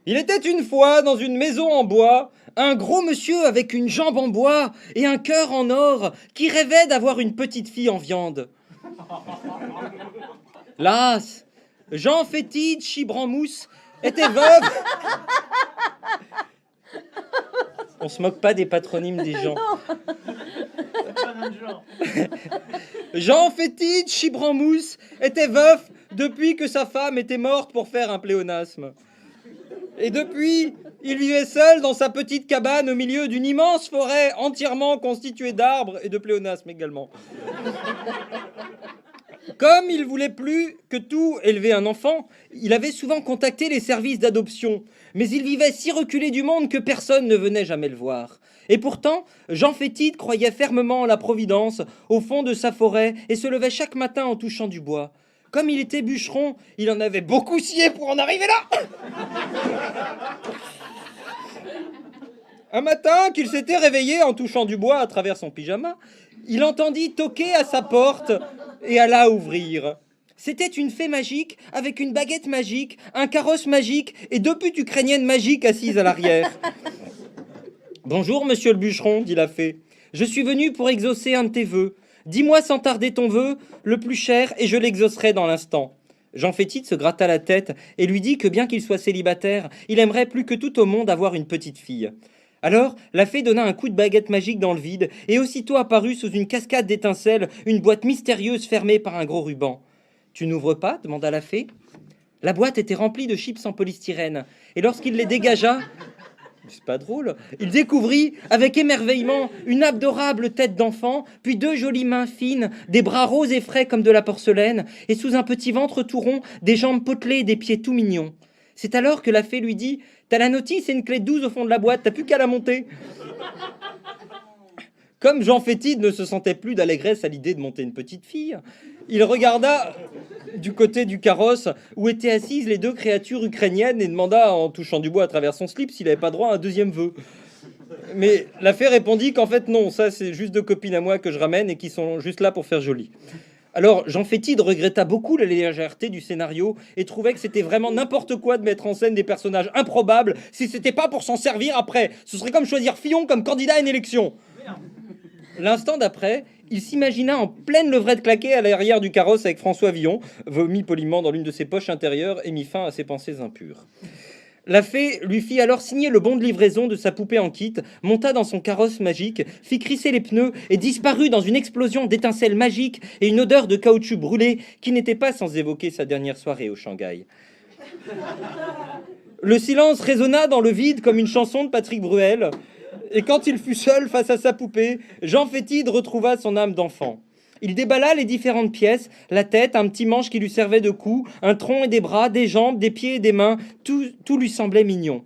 Il était une fois dans une maison en bois, un gros monsieur avec une jambe en bois et un cœur en or qui rêvait d'avoir une petite fille en viande. Las, Jean Fétide Chibrandmousse était veuve. On se moque pas des patronymes des gens. Jean Fétide Chibrandmousse était veuf depuis que sa femme était morte pour faire un pléonasme. Et depuis, il vivait seul dans sa petite cabane au milieu d'une immense forêt entièrement constituée d'arbres et de pléonasmes également. Comme il voulait plus que tout élever un enfant, il avait souvent contacté les services d'adoption, mais il vivait si reculé du monde que personne ne venait jamais le voir. Et pourtant, Jean Fétide croyait fermement en la providence au fond de sa forêt et se levait chaque matin en touchant du bois. Comme il était bûcheron, il en avait beaucoup scié pour en arriver là. Un matin, qu'il s'était réveillé en touchant du bois à travers son pyjama, il entendit toquer à sa porte et alla ouvrir. C'était une fée magique avec une baguette magique, un carrosse magique et 2 putes ukrainiennes magiques assises à l'arrière. « Bonjour, monsieur le bûcheron, dit la fée. Je suis venu pour exaucer un de tes vœux. Dis-moi sans tarder ton vœu, le plus cher, et je l'exaucerai dans l'instant. » Jean Fétide se gratta la tête et lui dit que bien qu'il soit célibataire, il aimerait plus que tout au monde avoir une petite fille. Alors, la fée donna un coup de baguette magique dans le vide, et aussitôt apparut sous une cascade d'étincelles une boîte mystérieuse fermée par un gros ruban. « Tu n'ouvres pas ?» demanda la fée. La boîte était remplie de chips en polystyrène, et lorsqu'il les dégagea... C'est pas drôle. Il découvrit avec émerveillement une adorable tête d'enfant, puis 2 jolies mains fines, des bras roses et frais comme de la porcelaine, et sous un petit ventre tout rond, des jambes potelées et des pieds tout mignons. C'est alors que la fée lui dit « T'as la notice et une clé de 12 au fond de la boîte, t'as plus qu'à la monter. » Comme Jean Fétide ne se sentait plus d'allégresse à l'idée de monter une petite fille, il regarda du côté du carrosse où étaient assises les 2 créatures ukrainiennes et demanda, en touchant du bois à travers son slip, s'il n'avait pas droit à un deuxième vœu. Mais la fée répondit qu'en fait non, ça c'est juste 2 copines à moi que je ramène et qui sont juste là pour faire joli. Alors Jean Fétide regretta beaucoup la légèreté du scénario et trouvait que c'était vraiment n'importe quoi de mettre en scène des personnages improbables si c'était pas pour s'en servir après. Ce serait comme choisir Fillon comme candidat à une élection. L'instant d'après, il s'imagina en pleine levrette claquée à l'arrière du carrosse avec François Villon, vomit poliment dans l'une de ses poches intérieures et mit fin à ses pensées impures. La fée lui fit alors signer le bon de livraison de sa poupée en kit, monta dans son carrosse magique, fit crisser les pneus et disparut dans une explosion d'étincelles magiques et une odeur de caoutchouc brûlé qui n'était pas sans évoquer sa dernière soirée au Shanghai. Le silence résonna dans le vide comme une chanson de Patrick Bruel. Et quand il fut seul face à sa poupée, Jean Fétide retrouva son âme d'enfant. Il déballa les différentes pièces, la tête, un petit manche qui lui servait de cou, un tronc et des bras, des jambes, des pieds et des mains, tout lui semblait mignon.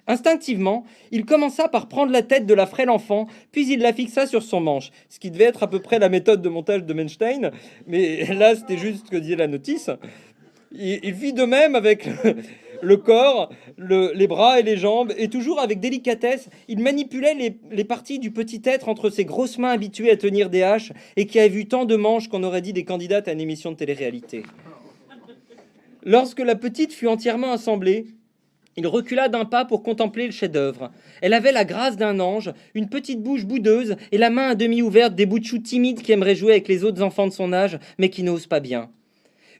Instinctivement, il commença par prendre la tête de la frêle enfant, puis il la fixa sur son manche, ce qui devait être à peu près la méthode de montage de Menstein, mais là c'était juste ce que disait la notice. Il fit de même avec le corps, les bras et les jambes, et toujours avec délicatesse, il manipulait les parties du petit être entre ses grosses mains habituées à tenir des haches et qui avaient vu tant de manches qu'on aurait dit des candidates à une émission de télé-réalité. Lorsque la petite fut entièrement assemblée, il recula d'un pas pour contempler le chef-d'œuvre. Elle avait la grâce d'un ange, une petite bouche boudeuse et la main à demi ouverte des bouts de chou timides qui aimeraient jouer avec les autres enfants de son âge, mais qui n'osent pas bien.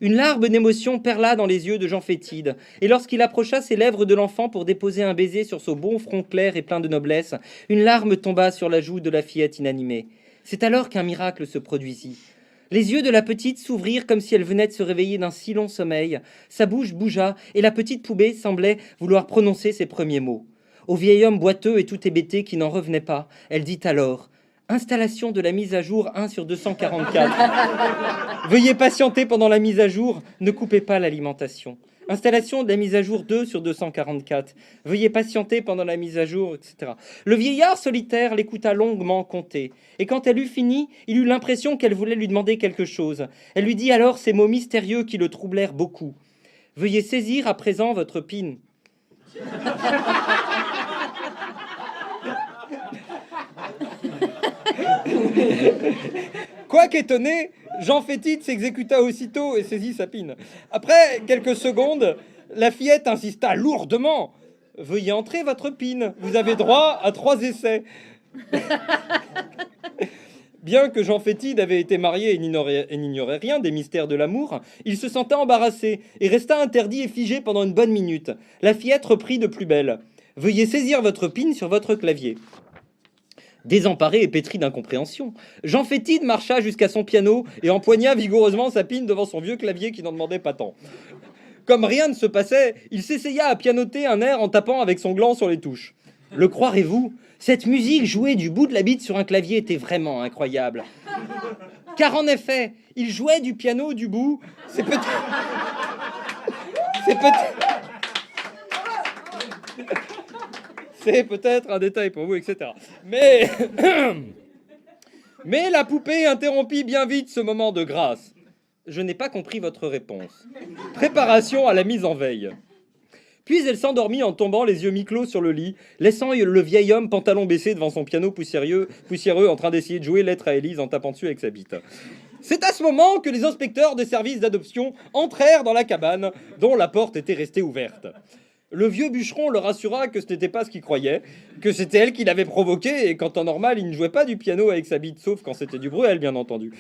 Une larme d'émotion perla dans les yeux de Jean Fétide, et lorsqu'il approcha ses lèvres de l'enfant pour déposer un baiser sur son bon front clair et plein de noblesse, une larme tomba sur la joue de la fillette inanimée. C'est alors qu'un miracle se produisit. Les yeux de la petite s'ouvrirent comme si elle venait de se réveiller d'un si long sommeil. Sa bouche bougea, et la petite poupée semblait vouloir prononcer ses premiers mots. Au vieil homme boiteux et tout hébété qui n'en revenait pas, elle dit alors... Installation de la mise à jour 1 sur 244. Veuillez patienter pendant la mise à jour, ne coupez pas l'alimentation. Installation de la mise à jour 2 sur 244. Veuillez patienter pendant la mise à jour, etc. Le vieillard solitaire l'écouta longuement compter. Et quand elle eut fini, il eut l'impression qu'elle voulait lui demander quelque chose. Elle lui dit alors ces mots mystérieux qui le troublèrent beaucoup. Veuillez saisir à présent votre pin. Quoique étonné, Jean Fétide s'exécuta aussitôt et saisit sa pine. Après quelques secondes, la fillette insista lourdement. Veuillez entrer votre pin. Vous avez droit à 3 essais. Bien que Jean Fétide avait été marié et n'ignorait rien des mystères de l'amour, il se sentait embarrassé et resta interdit et figé pendant une bonne minute. La fillette reprit de plus belle. Veuillez saisir votre pin sur votre clavier. Désemparé et pétri d'incompréhension, Jean Fétide marcha jusqu'à son piano et empoigna vigoureusement sa pine devant son vieux clavier qui n'en demandait pas tant. Comme rien ne se passait, il s'essaya à pianoter un air en tapant avec son gland sur les touches. Le croirez-vous ? Cette musique jouée du bout de la bite sur un clavier était vraiment incroyable. Car en effet, il jouait du piano du bout. C'est peut-être un détail pour vous, etc. Mais la poupée interrompit bien vite ce moment de grâce. Je n'ai pas compris votre réponse. Préparation à la mise en veille. Puis elle s'endormit en tombant les yeux mi-clos sur le lit, laissant le vieil homme pantalon baissé devant son piano poussiéreux en train d'essayer de jouer Lettre à Élise en tapant dessus avec sa bite. C'est à ce moment que les inspecteurs des services d'adoption entrèrent dans la cabane, dont la porte était restée ouverte. Le vieux bûcheron leur assura que ce n'était pas ce qu'il croyait, que c'était elle qui l'avait provoqué et qu'en temps normal, il ne jouait pas du piano avec sa bite, sauf quand c'était du Bruel, bien entendu.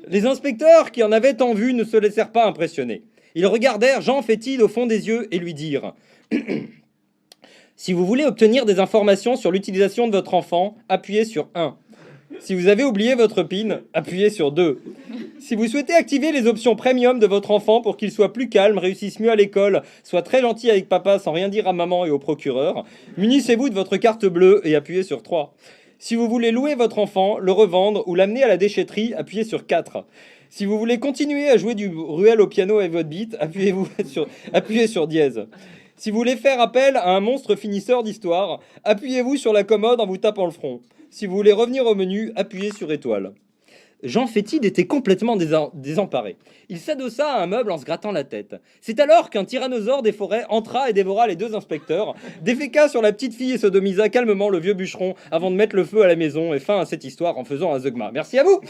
Les inspecteurs, qui en avaient tant vu, ne se laissèrent pas impressionner. Ils regardèrent Jean Fétide au fond des yeux et lui dirent « Si vous voulez obtenir des informations sur l'utilisation de votre enfant, appuyez sur 1. Si vous avez oublié votre PIN, appuyez sur 2. Si vous souhaitez activer les options premium de votre enfant pour qu'il soit plus calme, réussisse mieux à l'école, soit très gentil avec papa sans rien dire à maman et au procureur, munissez-vous de votre carte bleue et appuyez sur 3. Si vous voulez louer votre enfant, le revendre ou l'amener à la déchetterie, appuyez sur 4. Si vous voulez continuer à jouer du Bruel au piano avec votre bite, appuyez sur dièse. Si vous voulez faire appel à un monstre finisseur d'histoire, appuyez-vous sur la commode en vous tapant le front. Si vous voulez revenir au menu, appuyez sur étoile. Jean Fétide était complètement désemparé. Il s'adossa à un meuble en se grattant la tête. C'est alors qu'un tyrannosaure des forêts entra et dévora les 2 inspecteurs, déféqua sur la petite fille et sodomisa calmement le vieux bûcheron avant de mettre le feu à la maison et fin à cette histoire en faisant un zeugma. Merci à vous.